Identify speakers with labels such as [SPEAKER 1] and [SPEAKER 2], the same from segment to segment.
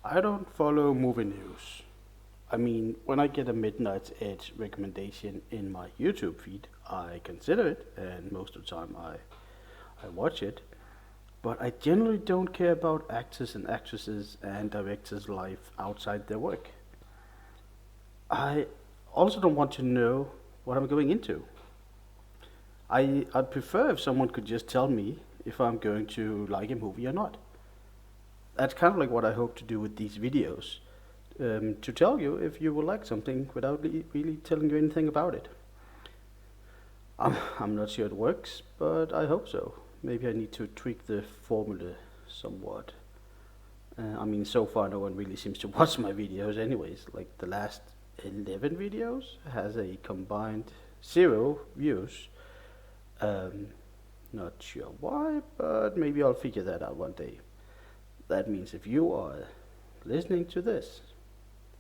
[SPEAKER 1] I don't follow movie news. I mean, when I get a Midnight Edge recommendation in my YouTube feed, I consider it, and most of the time I watch it. But I generally don't care about actors and actresses and directors' life outside their work. I also don't want to know what I'm going into. I'd prefer if someone could just tell me if I'm going to like a movie or not. That's kind of like what I hope to do with these videos. To tell you if you will like something without really telling you anything about it. I'm not sure it works, but I hope so. Maybe I need to tweak the formula somewhat. I mean, so far no one really seems to watch my videos anyways. Like the last 11 videos has a combined 0 views. Um, Not sure why, but maybe I'll figure that out one day. That means if you are listening to this,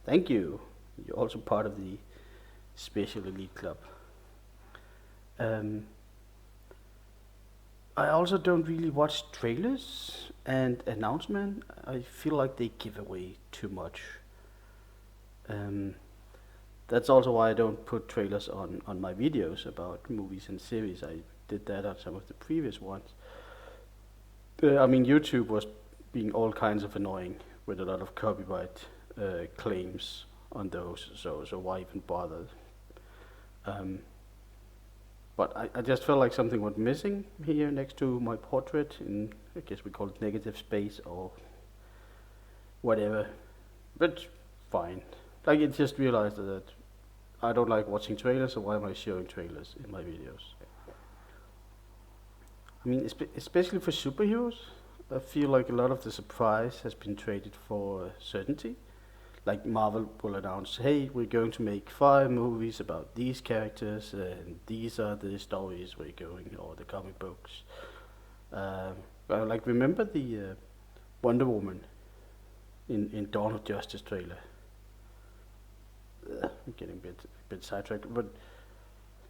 [SPEAKER 1] thank you. You're also part of the special elite club. Um, I also don't really watch trailers and announcements. I feel like they give away too much. Um, that's also why I don't put trailers on my videos about movies and series. I did that on some of the previous ones. I mean, YouTube was being all kinds of annoying with a lot of copyright claims on those, so why even bother? Um, but I just felt like something was missing here next to my portrait in, I guess we call it negative space or whatever. But fine. Like, I just realized that I don't like watching trailers, so why am I showing trailers in my videos? I mean, especially for superheroes, I feel like a lot of the surprise has been traded for certainty. Like Marvel will announce, hey, we're going to make 5 movies about these characters, and these are the stories we're going, or the comic books. Um, like, remember the Wonder Woman in Dawn of Justice trailer? I'm getting a bit sidetracked, but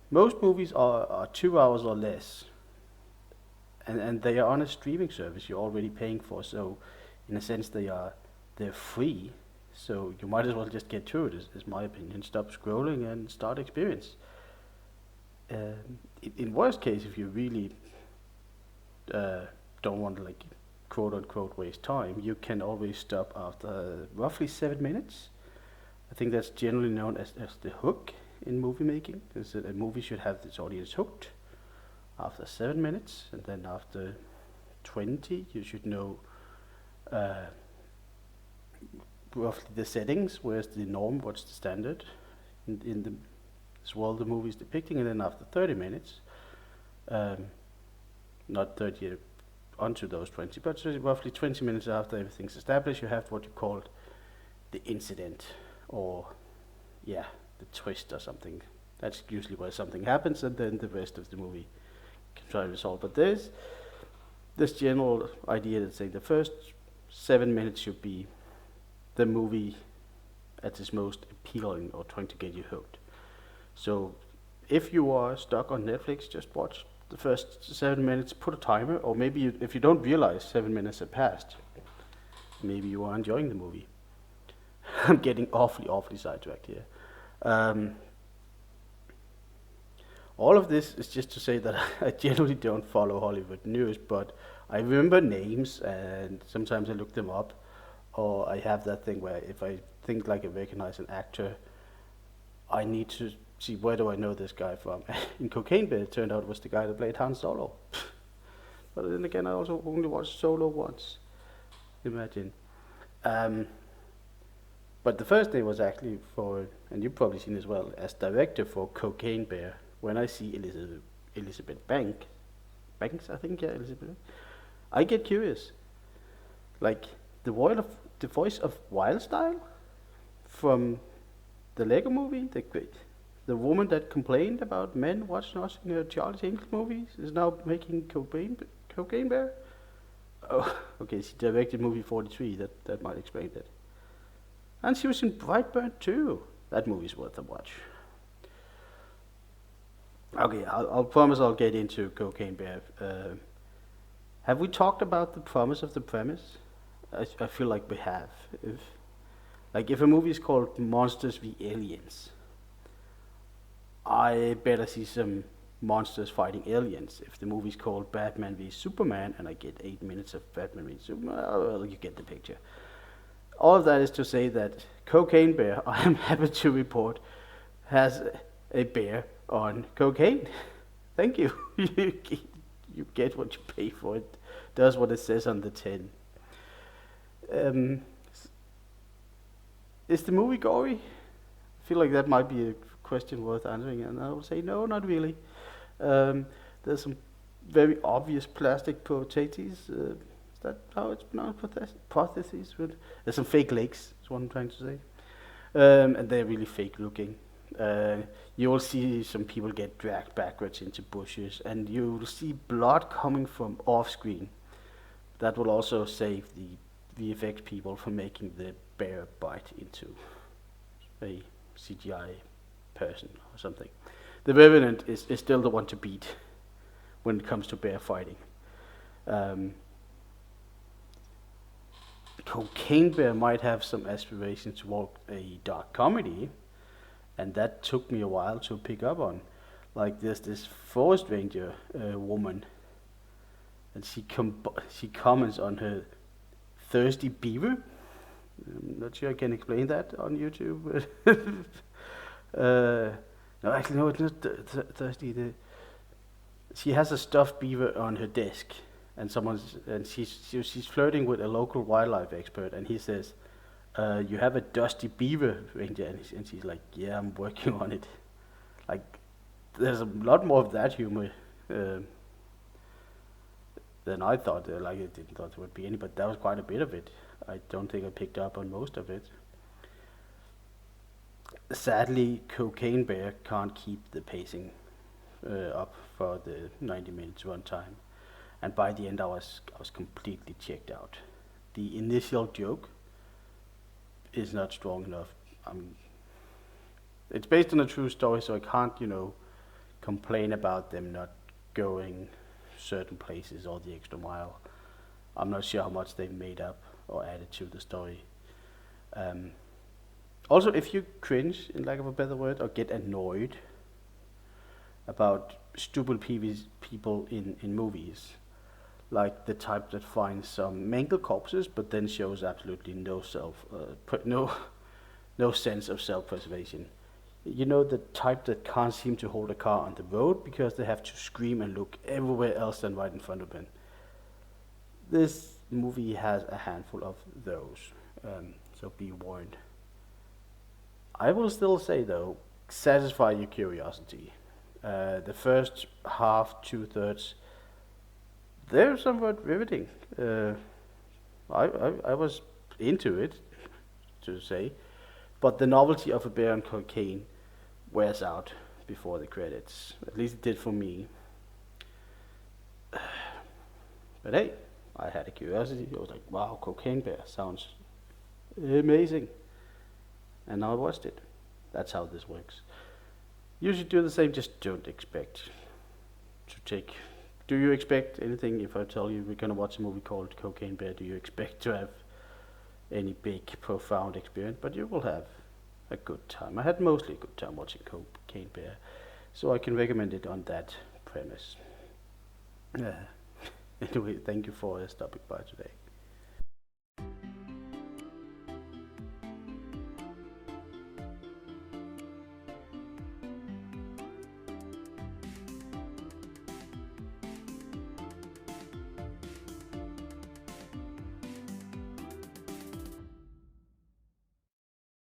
[SPEAKER 1] most movies are 2 hours or less, and they are on a streaming service you're already paying for. So, in a sense, they're free. So you might as well just get to it. Is my opinion. Stop scrolling and start experience. In worst case, if you really uh, don't want to like quote unquote waste time, you can always stop after roughly 7 minutes. I think that's generally known as the hook in movie making. Is that a movie should have its audience hooked after 7 minutes, and then after 20, you should know uh, roughly the settings, where's the norm, what's the standard in the as well the movie is depicting, and then after 30 minutes, um, not 30 onto those 20, but so roughly 20 minutes after everything's established, you have what you call the incident, or yeah, the twist or something. That's usually where something happens, and then the rest of the movie can try to resolve. But there's this general idea that saying the first 7 minutes should be the movie at its most appealing or trying to get you hooked. So if you are stuck on Netflix, just watch the first 7 minutes, put a timer, or maybe if you don't realize 7 minutes have passed, maybe you are enjoying the movie. I'm getting awfully sidetracked here. Um, all of this is just to say that I generally don't follow Hollywood news, but I remember names and sometimes I look them up, or I have that thing where if I think like I recognize an actor, I need to see where do I know this guy from. In Cocaine Bear, it turned out it was the guy that played Han Solo. But then again, I also only watched Solo once. Imagine. Um, but the first day was actually for, and you've probably seen as well, as director for Cocaine Bear. When I see Elizabeth Banks, I think, yeah, Elizabeth, I get curious. Like the voice of Wildstyle from the Lego movie, the woman that complained about men watching Charlie's Angels movies is now making Cocaine Bear. Oh, okay, she directed movie 43. That might explain that. And she was in Brightburn too. That movie's worth a watch. Okay, I'll promise I'll get into Cocaine Bear. Have we talked about the promise of the premise? I feel like we have. If if a movie is called Monsters v Aliens, I better see some monsters fighting aliens. If the movie's called Batman v Superman and I get 8 minutes of Batman v Superman, well, you get the picture. All of that is to say that Cocaine Bear, I am happy to report, has a bear on cocaine. Thank you. You get what you pay for. It does what it says on the tin. Um, is the movie gory? I feel like that might be a question worth answering, and I will say no, not really. There's some very obvious plastic potatoes. Is that how it's pronounced? Prostheses? There's some fake legs, is what I'm trying to say. And they're really fake looking. You will see some people get dragged backwards into bushes, and you will see blood coming from off screen. That will also save the VFX people from making the bear bite into a CGI person or something. The Revenant is still the one to beat when it comes to bear fighting. Cocaine Bear might have some aspirations toward a dark comedy, and that took me a while to pick up on. Like there's this forest ranger woman, and she comments on her thirsty beaver. I'm not sure I can explain that on YouTube. No, actually, no, it's not thirsty. She has a stuffed beaver on her desk, and she's flirting with a local wildlife expert, and he says, "You have a dusty beaver, ranger," and she's like, "Yeah, I'm working on it." Like, there's a lot more of that humor than I thought. I didn't thought there would be any, but that was quite a bit of it. I don't think I picked up on most of it. Sadly, Cocaine Bear can't keep the pacing up for the 90 minutes runtime, and by the end I was completely checked out. The initial joke is not strong enough. It's based on a true story, so I can't complain about them not going certain places or the extra mile. I'm not sure how much they've made up or added to the story. Also, if you cringe, in lack of a better word, or get annoyed about stupid people in movies, like the type that finds some mangled corpses but then shows absolutely no no sense of self-preservation. You know, the type that can't seem to hold a car on the road because they have to scream and look everywhere else than right in front of them. This movie has a handful of those, so be warned. I will still say though, satisfy your curiosity. The first half, 2/3, they're somewhat riveting. I was into it, to say, but the novelty of a bear on cocaine wears out before the credits. At least it did for me. But hey, I had a curiosity. I was like, wow, Cocaine Bear sounds amazing. And now I watched it. That's how this works. You should do the same, just don't expect to take. Do you expect anything if I tell you we're gonna watch a movie called Cocaine Bear? Do you expect to have any big, profound experience? But you will have a good time. I had mostly a good time watching Cocaine Bear, so I can recommend it on that premise. Anyway, thank you for stopping by today.